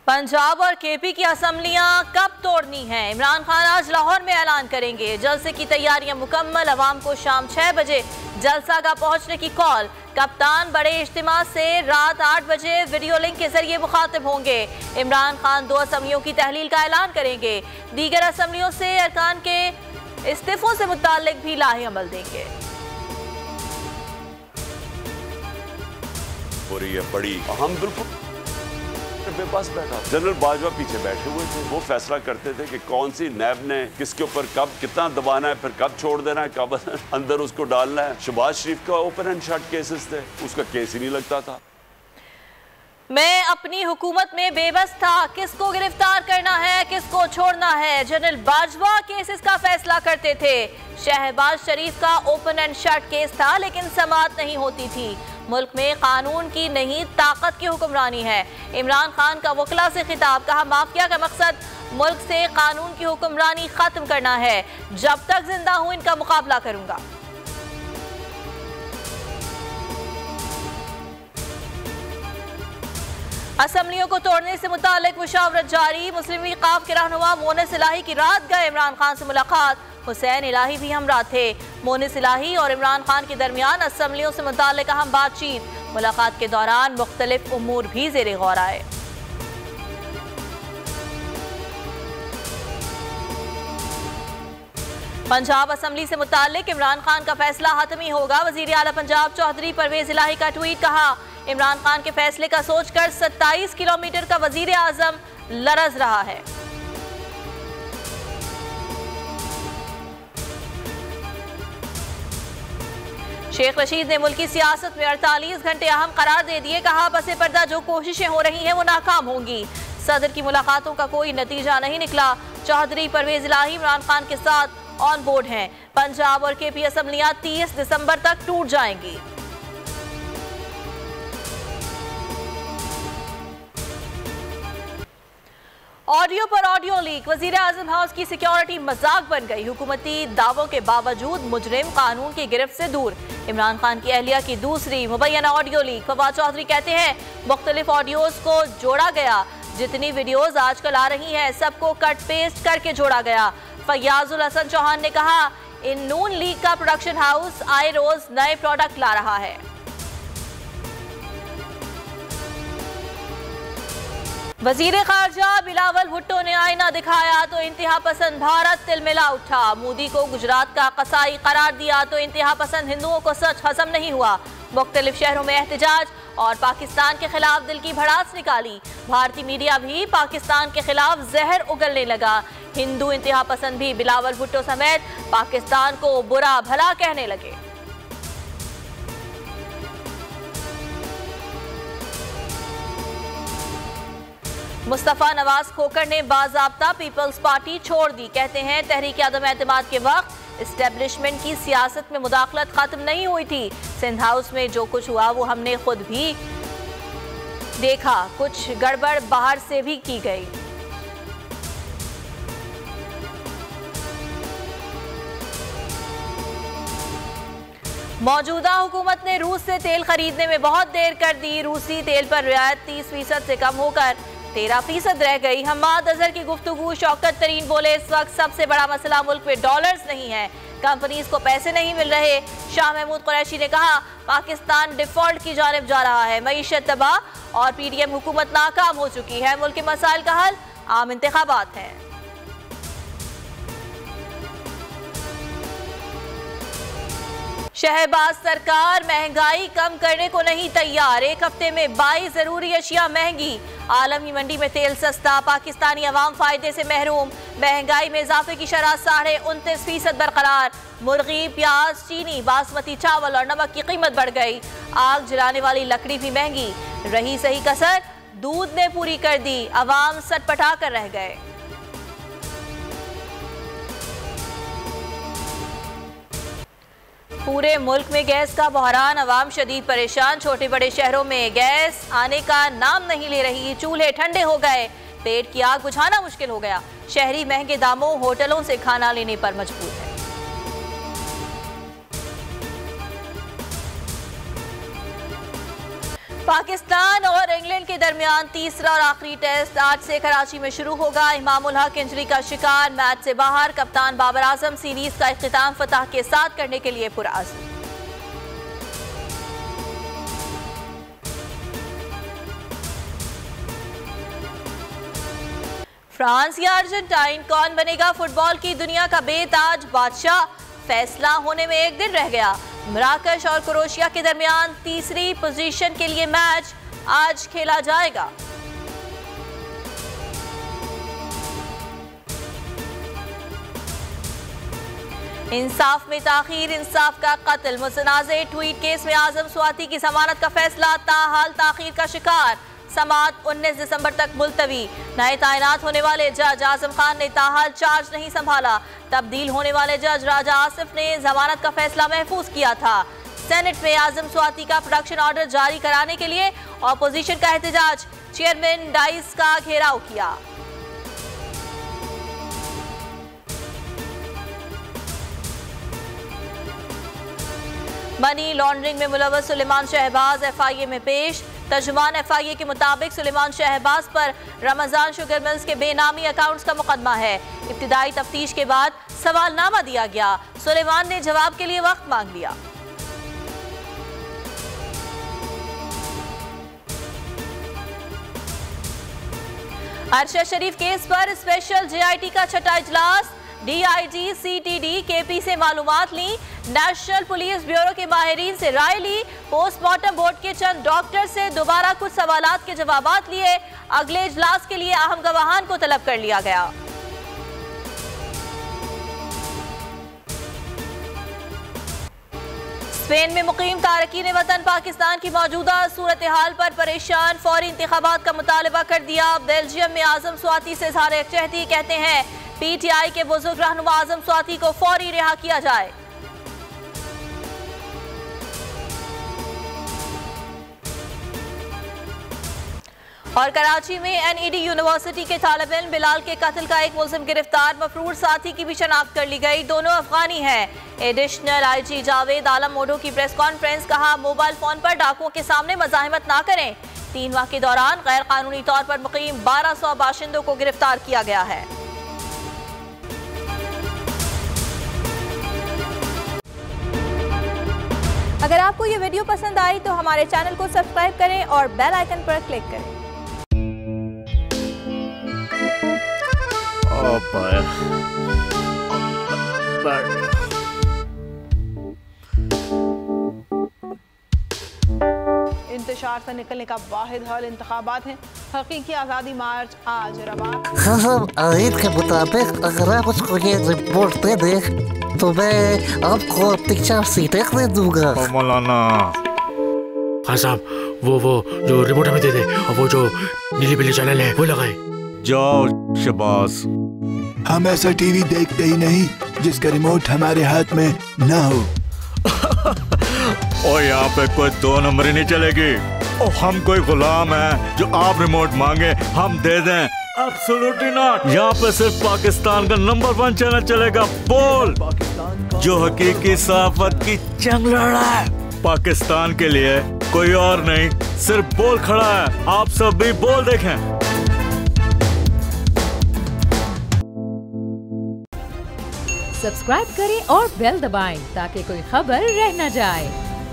पंजाब और केपी की असम्बलियां कब तोड़नी हैं? इमरान खान आज लाहौर में ऐलान करेंगे। जलसे की तैयारियां मुकम्मल, अवाम को शाम 6 बजे जलसा का पहुंचने की कॉल। कप्तान बड़े इज्तिमा से रात 8 बजे वीडियो लिंक के जरिए मुखातिब होंगे। इमरान खान 2 असम्बलियों की तहलील का ऐलान करेंगे। दीगर असम्बलियों से अरकान के इस्तीफों से मुताल्लिक भी लाहे अमल देंगे। और ये बड़ी अहम बिल्कुल पे पास बैठा जनरल बाजवा पीछे बैठे हुए थे। वो फैसला करते थे कि कौन सी नैब ने किसके ऊपर कब कितना दबाना है, फिर कब छोड़ देना है, कब अंदर उसको डालना है। शहबाज शरीफ का ओपन एंड शट केसेस थे, उसका केस ही नहीं लगता था। मैं अपनी हुकूमत में बेबस था, किसको गिरफ्तार करना है, किसको छोड़ना है। जनरल बाजवा केसेस का फैसला करते थे। शहबाज शरीफ का ओपन एंड शट केस था, लेकिन समाअत नहीं होती थी। मुल्क में कानून की नहीं ताकत की हुक्मरानी है। इमरान खान का वकला से खिताब, कहा माफिया का मकसद मुल्क से कानून की हुक्मरानी खत्म करना है। जब तक जिंदा हूं इनका मुकाबला करूंगा। असम्बलियों को तोड़ने से मुतालिक मुशावरत जारी। मुस्लिम वीकाफ के रहनुमा मोनिस इलाही की रात गए इमरान खान से मुलाकात। हुसैन इलाही भी हमरा थे। मोनिस इलाही और इमरान खान के दरमियान असम्बलियों से मुतालिक अहम बातचीत। मुलाकात के दौरान मुख्तलिफ उमूर भी ज़ेरे गौर आए। पंजाब असम्बली से मुतालिक इमरान खान का फैसला हतमी होगा। वजीर आला पंजाब चौधरी परवेज इलाही का ट्वीट, कहा इमरान खान के फैसले का सोचकर 27 किलोमीटर का वजीर आजम लरज रहा है। शेख रशीद ने मुल्की सियासत में 48 घंटे अहम करार दे दिए। कहा बसे पर्दा जो कोशिशें हो रही हैं वो नाकाम होंगी। सदर की मुलाकातों का कोई नतीजा नहीं निकला। चौधरी परवेज इलाही इमरान खान के साथ ऑन बोर्ड हैं। पंजाब और केपी असम्बलियां 30 दिसंबर तक टूट जाएंगी। ऑडियो पर ऑडियो लीक, वजीर आजम हाउस की सिक्योरिटी मजाक बन गई। हुकूमती दावों के बावजूद मुजरिम कानून की गिरफ्त से दूर। इमरान खान की अहलिया की दूसरी मुबैना ऑडियो लीक। फवाद चौधरी कहते हैं मुख्तलिफ ऑडियोज को जोड़ा गया। जितनी वीडियोज आजकल आ रही हैं सबको कट पेस्ट करके जोड़ा गया। फयाजुल हसन चौहान ने कहा इन नून लीग का प्रोडक्शन हाउस आए रोज नए प्रोडक्ट ला रहा है। वजीर खारजा बिलावल भुट्टो ने आईना दिखाया तो इंतहा पसंद भारत तिलमिला उठा। मोदी को गुजरात का कसाई करार दिया तो इंतहा पसंद हिंदुओं को सच हजम नहीं हुआ। मुख्तलिफ शहरों में एहतजाज और पाकिस्तान के खिलाफ दिल की भड़ास निकाली। भारतीय मीडिया भी पाकिस्तान के खिलाफ जहर उगलने लगा। हिंदू इंतहा पसंद भी बिलावल भुट्टो समेत पाकिस्तान को बुरा भला कहने लगे। मुस्तफा नवाज खोकर ने बाज़ाब्ता पीपल्स पार्टी छोड़ दी। कहते हैं तहरीक आदम एतमाद के वक्त एस्टेब्लिशमेंट की सियासत में मुदाखलत खत्म नहीं हुई थी। सिंध हाउस में जो कुछ हुआ वो हमने खुद भी देखा। कुछ गड़बड़ बाहर से भी की गई। मौजूदा हुकूमत ने रूस से तेल खरीदने में बहुत देर कर दी। रूसी तेल पर रियायत 30% से कम होकर 13% रह गई। हम्माद अजहर की गुफ्तगू, शौकत तरीन बोले इस वक्त सबसे बड़ा मसला मुल्क में डॉलर्स नहीं है, कंपनीज को पैसे नहीं मिल रहे। शाह महमूद कुरैशी ने कहा पाकिस्तान डिफॉल्ट की जानिब जा रहा है। मईशत तबाह और पीडीएम हुकूमत नाकाम हो चुकी है। मुल्क के मसाइल का हल आम इंतखाबात हैं। शहबाज सरकार महंगाई कम करने को नहीं तैयार। एक हफ्ते में 22 जरूरी अशिया महंगी। आलमी मंडी में तेल सस्ता, पाकिस्तानी अवाम फायदे से महरूम। महंगाई में इजाफे की शरह 29.5% बरकरार। मुर्गी, प्याज, चीनी, बासमती चावल और नमक की कीमत बढ़ गई। आग जलाने वाली लकड़ी भी महंगी। रही सही कसर दूध ने पूरी कर दी। अवाम सटपटा कर रह गए। पूरे मुल्क में गैस का बहरान, अवाम शदीद परेशान। छोटे बड़े शहरों में गैस आने का नाम नहीं ले रही। चूल्हे ठंडे हो गए, पेट की आग बुझाना मुश्किल हो गया। शहरी महंगे दामों होटलों से खाना लेने पर मजबूर है। पाकिस्तान और इंग्लैंड के दरमियान तीसरा और आखिरी टेस्ट आज से कराची में शुरू होगा। इमामुल हक इंजरी का शिकार, मैच से बाहर। कप्तान बाबर आजम सीरीज का इख्तिताम फतह के साथ करने के लिए पुरअज़्म। फ्रांस या अर्जेंटाइन, कौन बनेगा फुटबॉल की दुनिया का बेताज बादशाह? फैसला होने में एक दिन रह गया। मराकश और क्रोएशिया के दरमियान तीसरी पोजीशन के लिए मैच आज खेला जाएगा। इंसाफ में ताखीर, इंसाफ का कत्ल। मुतनाज़े ट्वीट केस में आजम स्वाति की जमानत का फैसला ताहाल ताखीर का शिकार। समाअत 19 दिसंबर तक मुलतवी। नए तैनात होने वाले जज आजम खान ने ताहाल चार्ज नहीं संभाला। तब्दील होने वाले जज राजा आसिफ ने जमानत का फैसला महफूज किया था। सेनेट में आजम स्वाति का प्रोडक्शन ऑर्डर जारी कराने के लिए ऑपोजिशन का एहतजाज। चेयरमैन डाइस का घेराव किया। मनी लॉन्ड्रिंग में मुलव्वस सुलेमान शहबाज FIA में पेश। तर्जुमान FIA के मुताबिक सुलेमान शहबाज पर रमजान शुगर मिल्स के बेनामी अकाउंट्स का मुकदमा है। इब्तिदाई तफ्तीश के बाद सवालनामा दिया गया। सुलेमान ने जवाब के लिए वक्त मांग लिया। अरशद शरीफ केस पर स्पेशल JIT का छठा इजलास। DIG CTD KP से मालूमात ली। नेशनल पुलिस ब्यूरो के माहिरीन से राय ली। पोस्टमार्टम बोर्ड के चंद डॉक्टर से दोबारा कुछ सवालात के जवाबात लिए। अगले इजलास के लिए अहम गवाहान को तलब कर लिया गया। स्पेन में मुकीम तारकीन वतन पाकिस्तान की मौजूदा सूरत हाल पर परेशान, फौरी इंतखाबात का मुतालबा कर दिया। बेल्जियम में आजम स्वाति से इज़हार यकजहती, कहते हैं PTI के बुजुर्ग रहनुमा आजम स्वाति को फौरी रिहा किया जाए। और कराची में NED यूनिवर्सिटी के तालिब इल्म बिलाल के कत्ल का एक मुल्जिम गिरफ्तार। मफरूर साथी की भी शनाख्त कर ली गई। दोनों अफगानी हैं। एडिशनल IG जावेद आलम मोडो की प्रेस कॉन्फ्रेंस, कहा मोबाइल फोन पर डाकुओं के सामने मज़ाहमत ना करें। 3 माह के दौरान गैर कानूनी तौर पर मुकीम 1200 बाशिंदों को गिरफ्तार किया गया है। अगर आपको ये वीडियो पसंद आई तो हमारे चैनल को सब्सक्राइब करें और बेल आइकन पर क्लिक करें। इंतशार से निकलने का वाहिद हल इंतखाबात हैं। हकीकी आज़ादी मार्च आज रवा। आयत के मुताबिक अगर आप उसको ये रिपोर्ट दे दें तो मैं आपको अपनी 4 सीटें दे दूंगा। मौलाना खान साहब, वो जो रिपोर्ट हमें दे दे और वो जो नीली पीली चैनल है वो लगाए। जाओ शबाज। हम ऐसा टीवी देखते ही नहीं जिसका रिमोट हमारे हाथ में ना हो। और यहाँ पे कोई 2 नंबरी नहीं चलेगी। और हम कोई गुलाम है जो आप रिमोट मांगे हम दे दें? Absolutely not. यहाँ पे सिर्फ पाकिस्तान का नंबर 1 चैनल चलेगा, बोल, जो हकीकी सहाफत की जंग लड़ रहा है। पाकिस्तान के लिए कोई और नहीं, सिर्फ बोल खड़ा है। आप सब भी बोल देखें। सब्सक्राइब करें और बेल दबाएं ताकि कोई खबर रह न जाए।